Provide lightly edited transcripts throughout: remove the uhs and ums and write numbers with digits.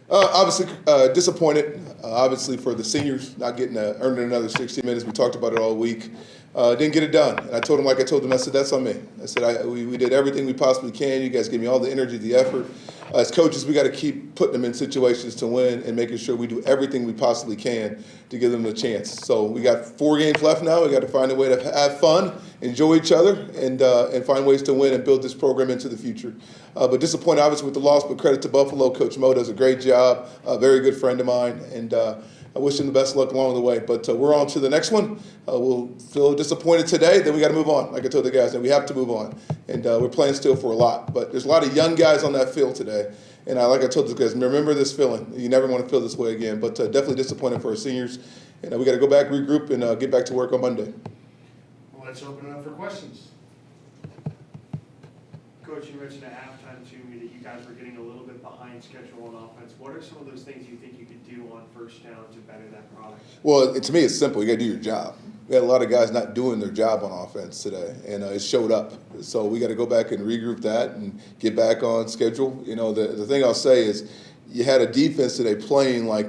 Obviously disappointed. Obviously for the seniors not getting earning another 60 minutes. We talked about it all week. Didn't get it done. And I told them, like I told them, I said, that's on me. I said, we did everything we possibly can. You guys gave me all the energy, the effort. As coaches, we got to keep putting them in situations to win and making sure we do everything we possibly can to give them a chance. So we got 4 games left now. We got to find a way to have fun, enjoy each other, and find ways to win and build this program into the future. But disappointed, obviously, with the loss, but credit to Buffalo. Coach Mo does a great job, a very good friend of mine, and I wish him the best luck along the way. But we're on to the next one. We'll feel disappointed today, then we got to move on. Like I told the guys, that we have to move on. And we're playing still for a lot. But there's a lot of young guys on that field today. And like I told the guys, remember this feeling. You never want to feel this way again. But definitely disappointed for our seniors. And we got to go back, regroup, and get back to work on Monday. Well, let's open it up for questions. Coach, you mentioned at halftime to me that you guys were getting a little bit behind schedule on offense. What are some of those things you think you could do on first down to better that product? Well, to me, it's simple. You got to do your job. We had a lot of guys not doing their job on offense today, and it showed up. So we got to go back and regroup that and get back on schedule. You know, the thing I'll say is you had a defense today playing like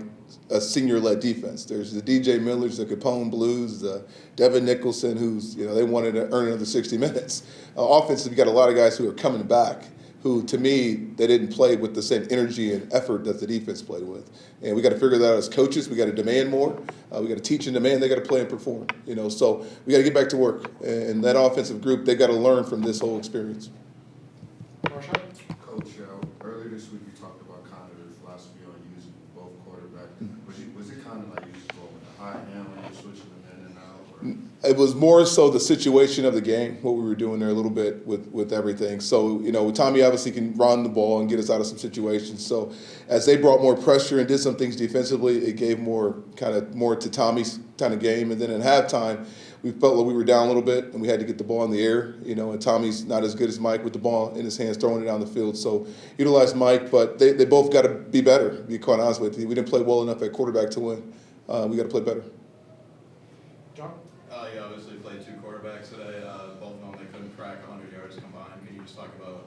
a senior-led defense. There's the DJ Millers, the Capone Blues, the Devin Nicholson, who's, you know, they wanted to earn another 60 minutes. Offensive, you got a lot of guys who are coming back who, to me, they didn't play with the same energy and effort that the defense played with. And we got to figure that out as coaches. We got to demand more. We got to teach and demand. They got to play and perform. You know, so we got to get back to work. And that offensive group, they got to learn from this whole experience. Marshawn? Coach, earlier this week you talked about kind of the philosophy on using both quarterbacks. Was it kind of like you just going with a high hand when you're switching them in and out? Or? It was more so the situation of the game, what we were doing there a little bit with everything. So, you know, Tommy obviously can run the ball and get us out of some situations. So as they brought more pressure and did some things defensively, it gave more to Tommy's kind of game. And then at halftime, we felt like we were down a little bit and we had to get the ball in the air, you know, and Tommy's not as good as Mike with the ball in his hands, throwing it down the field. So utilize Mike, but they both got to be better, to be quite honest with you. We didn't play well enough at quarterback to win. We got to play better. John? You obviously played 2 quarterbacks today. Both of them, they couldn't crack 100 yards combined. Can you just talk about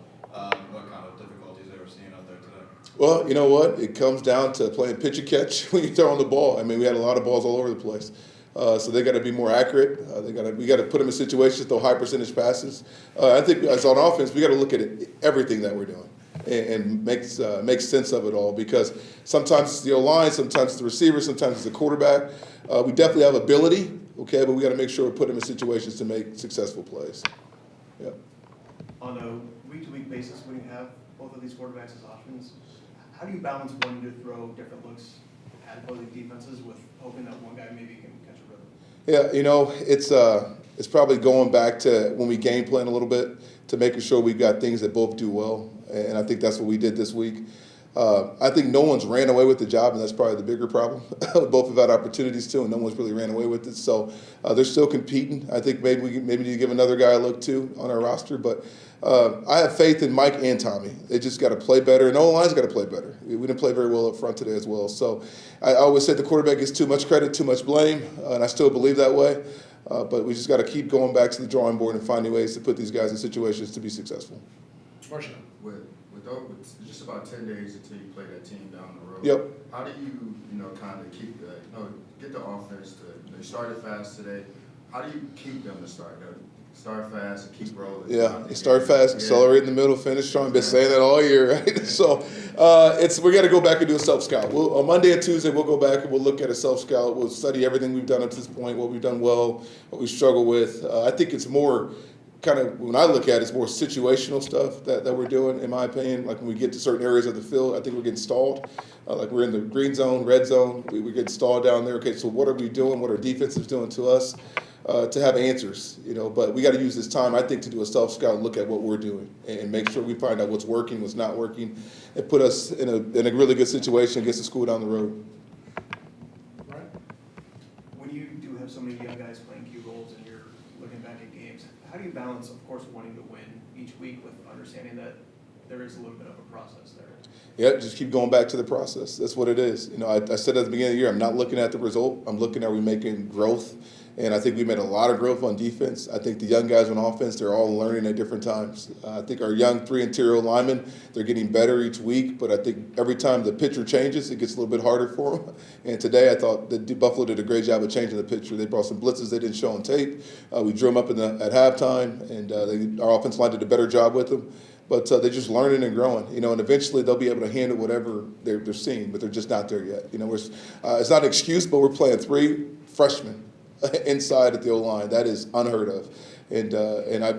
what kind of difficulties they were seeing out there today? Well, you know what? It comes down to playing pitch and catch when you throw on the ball. I mean, we had a lot of balls all over the place. So they got to be more accurate. We got to put them in situations to throw high percentage passes. I think as on offense, we got to look at everything that we're doing and make sense of it all, because sometimes it's the O-line, sometimes it's the receiver, sometimes it's the quarterback. We definitely have ability, okay, but we got to make sure we put them in situations to make successful plays. Yeah. On a week-to-week basis, when you have both of these quarterbacks as options, how do you balance wanting to throw different looks at opposing defenses with hoping that one guy maybe can catch a rhythm? Yeah, you know, it's probably going back to when we game plan a little bit to making sure we've got things that both do well, and I think that's what we did this week. I think no one's ran away with the job, and that's probably the bigger problem. Both have had opportunities too, and no one's really ran away with it. So they're still competing. I think maybe need to give another guy a look too on our roster. But I have faith in Mike and Tommy. They just got to play better, and the line's got to play better. We didn't play very well up front today as well. So I always said the quarterback gets too much credit, too much blame, and I still believe that way. But we just got to keep going back to the drawing board and finding ways to put these guys in situations to be successful. Marshawn? With just about 10 days until you play that team down the road. Yep. How do you, kind of keep get the offense to, they started fast today. How do you keep them to start? Start fast and keep rolling. Yeah, you start fast, accelerate in the middle, finish strong. Been saying that all year, right? So we got to go back and do a self-scout. On Monday and Tuesday, we'll go back and we'll look at a self-scout. We'll study everything we've done up to this point, what we've done well, what we struggle with. I think it's more kind of, when I look at it, it's more situational stuff that we're doing, in my opinion. Like when we get to certain areas of the field, I think we're getting stalled. Like we're in the green zone, red zone, we're getting stalled down there. Okay, so what are we doing? What are defenses doing to us? To have answers, but we got to use this time, I think, to do a self-scout and look at what we're doing and make sure we find out what's working, what's not working, and put us in a really good situation against the school down the road. Right. When you do have so many young guys playing key roles and you're looking back at games, how do you balance, of course, wanting to win each week with understanding that there is a little bit of a process there. Yeah, just keep going back to the process. That's what it is. I said at the beginning of the year, I'm not looking at the result. I'm looking at we making growth. And I think we made a lot of growth on defense. I think the young guys on offense, they're all learning at different times. I think our young 3 interior linemen, they're getting better each week. But I think every time the picture changes, it gets a little bit harder for them. And today I thought that Buffalo did a great job of changing the picture. They brought some blitzes they didn't show on tape. We drew them up at halftime, and our offense line did a better job with them. But they're just learning and growing, and eventually they'll be able to handle whatever they're seeing, but they're just not there yet. It's not an excuse, but we're playing 3 freshmen inside at the O-line. That is unheard of. And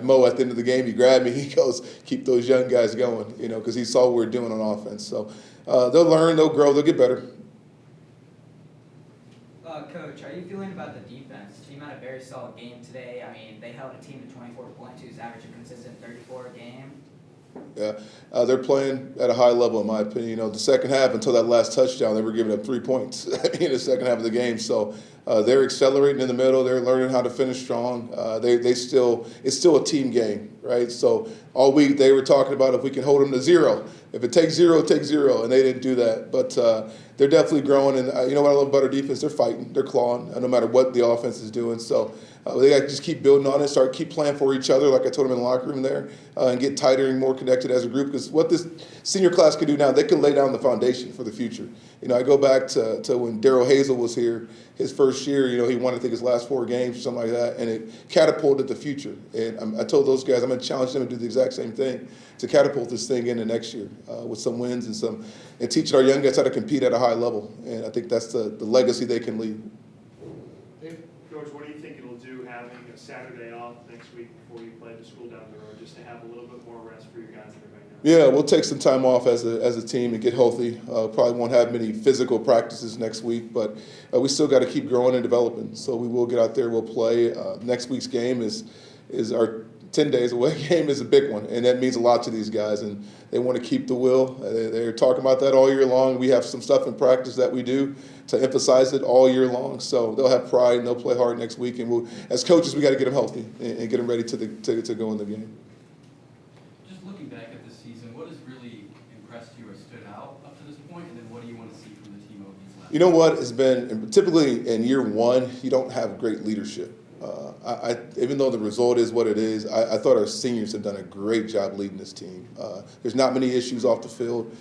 Mo, at the end of the game, he grabbed me. He goes, keep those young guys going, because he saw what we're doing on offense. So they'll learn, they'll grow, they'll get better. Coach, how are you feeling about the defense? The team had a very solid game today. I mean, they held a team to 24 points, who's average a consistent 34 a game. Yeah, they're playing at a high level, in my opinion. The second half, until that last touchdown, they were giving up 3 points in the second half of the game. So they're accelerating in the middle. They're learning how to finish strong. It's still a team game, right? So all week they were talking about if we can hold them to 0. If it takes 0, it takes 0, and they didn't do that. But they're definitely growing, and you know what I love about our defense? They're fighting, they're clawing, no matter what the offense is doing. So they got to just keep building on it, keep playing for each other, like I told them in the locker room there, and get tighter and more connected as a group. Because what this senior class can do now, they can lay down the foundation for the future. I go back to when Darrell Hazel was here, his first year, he won, I think, his last 4 games or something like that, and it catapulted the future. And I told those guys, I'm going to challenge them to do the exact same thing, to catapult this thing into next year with some wins and teaching our young guys how to compete at a high level. And I think that's the legacy they can leave. Coach, what do you think it'll do having a Saturday off next week before you play the school down the road, just to have a little bit more rest for your guys that are right now? Yeah, we'll take some time off as a team and get healthy. Probably won't have many physical practices next week, but we still got to keep growing and developing. So we will get out there, we'll play. Next week's game is our 10 days away game is a big one, and that means a lot to these guys, and they want to keep the will. They're talking about that all year long. We have some stuff in practice that we do to emphasize it all year long, so they'll have pride and they'll play hard next week, and as coaches, we got to get them healthy and get them ready to go in the game. Just looking back at this season, what has really impressed you or stood out up to this point, and then what do you want to see from the team over these last? You know what has been, typically in year 1, you don't have great leadership. Even though the result is what it is, I thought our seniors have done a great job leading this team. There's not many issues off the field.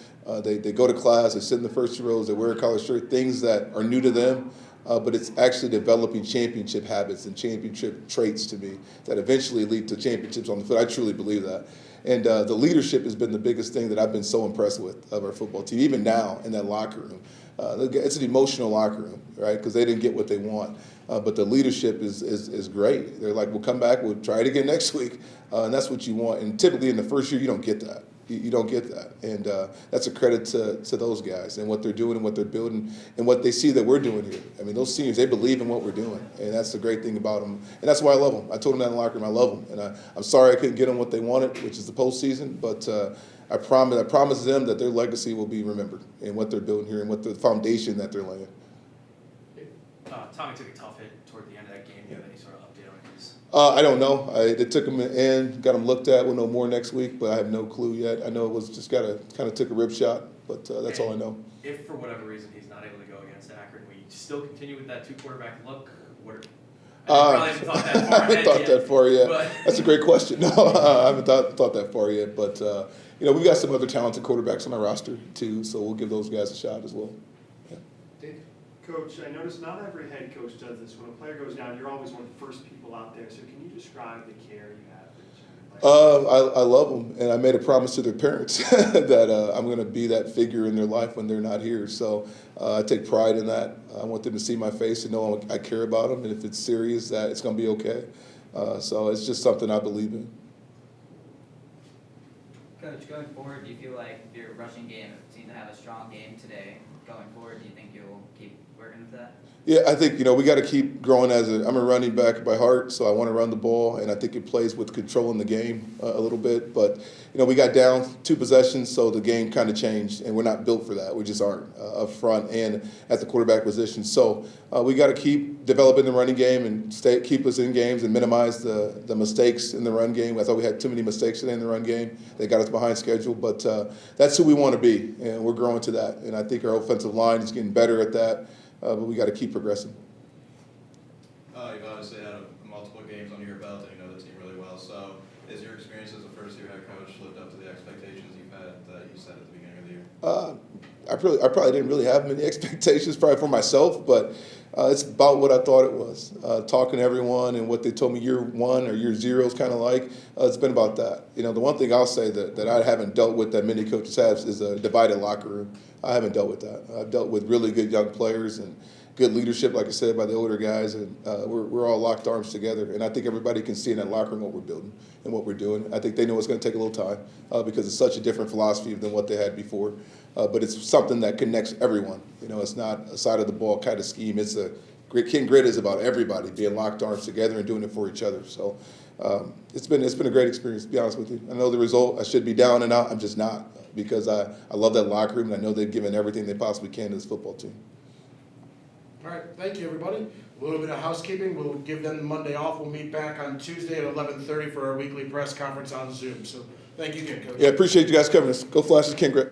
They go to class, they sit in the first 2 rows, they wear a collar shirt, things that are new to them, but it's actually developing championship habits and championship traits to me that eventually lead to championships on the field. I truly believe that. And the leadership has been the biggest thing that I've been so impressed with of our football team, even now in that locker room. It's an emotional locker room, right, because they didn't get what they want. But the leadership is great. They're like, we'll come back, we'll try it again next week. And that's what you want. And typically in the first year, you don't get that. You don't get that. And that's a credit to those guys and what they're doing and what they're building and what they see that we're doing here. I mean, those seniors, they believe in what we're doing. And that's the great thing about them. And that's why I love them. I told them that in the locker room, I love them. And I'm sorry I couldn't get them what they wanted, which is the postseason. But I promise them that their legacy will be remembered and what they're building here and what the foundation that they're laying. Tommy took a tough hit toward the end of that game. Do you have any sort of update on his? I don't know. They took him in, got him looked at. We'll know more next week, but I have no clue yet. I know it was just kind of took a rib shot, but that's all I know. If for whatever reason he's not able to go against Akron, will you still continue with that 2 quarterback look? I probably haven't thought that far I haven't thought that far yet. But That's a great question. No, I haven't thought that far yet, but we've got some other talented quarterbacks on our roster too, so we'll give those guys a shot as well. Coach, I noticed not every head coach does this. When a player goes down, you're always one of the first people out there. So can you describe the care you have for each other? I love them, and I made a promise to their parents that I'm going to be that figure in their life when they're not here. So I take pride in that. I want them to see my face and know I care about them, and if it's serious, that it's going to be okay. So it's just something I believe in. Coach, going forward, do you feel like your rushing game seemed to have a strong game today? Going forward, do you think you'll keep working with that? Yeah, I think, we got to keep growing I'm a running back by heart, so I want to run the ball, and I think it plays with controlling the game a little bit. But, we got down 2 possessions, so the game kind of changed, and we're not built for that. We just aren't up front and at the quarterback position. So we got to keep developing the running game and keep us in games and minimize the mistakes in the run game. I thought we had too many mistakes today in the run game. They got us behind schedule, but that's who we want to be, and we're growing to that. And I think our offensive line is getting better at that. But we got to keep progressing. You've obviously had multiple games under your belt and you know the team really well. So is your experience as a first-year head coach lived up to the expectations you've had that you set at the beginning of the year? I probably didn't really have many expectations probably for myself, but it's about what I thought it was. Talking to everyone and what they told me year 1 or year 0 is kind of like, it's been about that. The one thing I'll say that I haven't dealt with that many coaches have is a divided locker room. I haven't dealt with that. I've dealt with really good young players and good leadership, like I said, by the older guys, and we're all locked arms together. And I think everybody can see in that locker room what we're building and what we're doing. I think they know it's going to take a little time because it's such a different philosophy than what they had before. But it's something that connects everyone. It's not a side of the ball kind of scheme. It's King Grit is about everybody being locked arms together and doing it for each other. So it's been a great experience, to be honest with you. I know the result. I should be down and out. I'm just not, because I love that locker room, and I know they've given everything they possibly can to this football team. All right, thank you, everybody. A little bit of housekeeping. We'll give them Monday off. We'll meet back on Tuesday at 11:30 for our weekly press conference on Zoom. So thank you again, Coach. Yeah, appreciate you guys covering us. Go Flashes, King Grit.